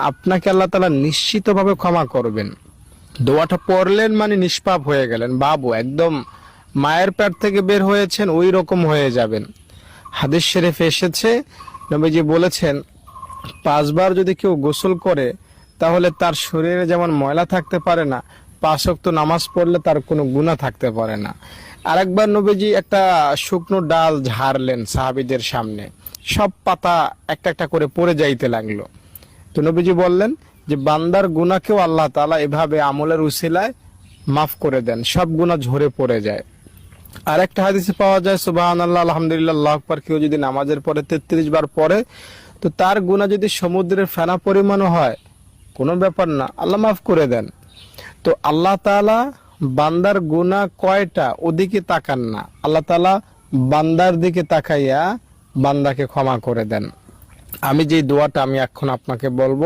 আপনাকে আল্লাহ তাআলা নিশ্চিতভাবে ক্ষমা করবেন। দোয়াটা পড়লেন মানে নিষ্পাপ হয়ে গেলেন, বাবু একদম মায়ের পেট থেকে বের হয়েছেন ওই রকম হয়ে যাবেন। হাদিস শরীফে এসেছে, নবীজি বলেছেন 5 বার যদি কেউ গোসল করে তাহলে তার শরীরে যেমন ময়লা থাকতে পারে না, 5 ওয়াক্ত নামাজ পড়লে তার কোনো গুনাহ থাকতে পারে না। আরেকবার নবীজি একটা শুকনো ডাল ঝাড়লেন সাহাবীদের সামনে, সব পাতা একটা একটা করে পড়ে যাইতে লাগলো। তো নবীজি বললেন যে বান্দার গুনাহকেও আল্লাহ তাআলা এভাবে আমলের উসিলায় মাফ করে দেন, সব গুনাহ ঝরে পড়ে যায়। আর একটা হাদিসে পাওয়া যায় সুবহানাল্লাহ আলহামদুলিল্লাহ আল্লাহু আকবার কেউ যদি নামাজের পরে 33 বার পড়ে তো তার গুনাহ যদি সমুদ্রের ফেনা পরিমাণও হয় কোনো ব্যাপার না, আল্লাহ মাফ করে দেন। তো আল্লাহ তাআলা বান্দার গুনাহ কয়টা ওদিকে তাকান না, আল্লাহ তাআলা বান্দার দিকে তাকাইয়া বান্দাকে ক্ষমা করে দেন। আমি যে দোয়াটা আমি এখন আপনাকে বলবো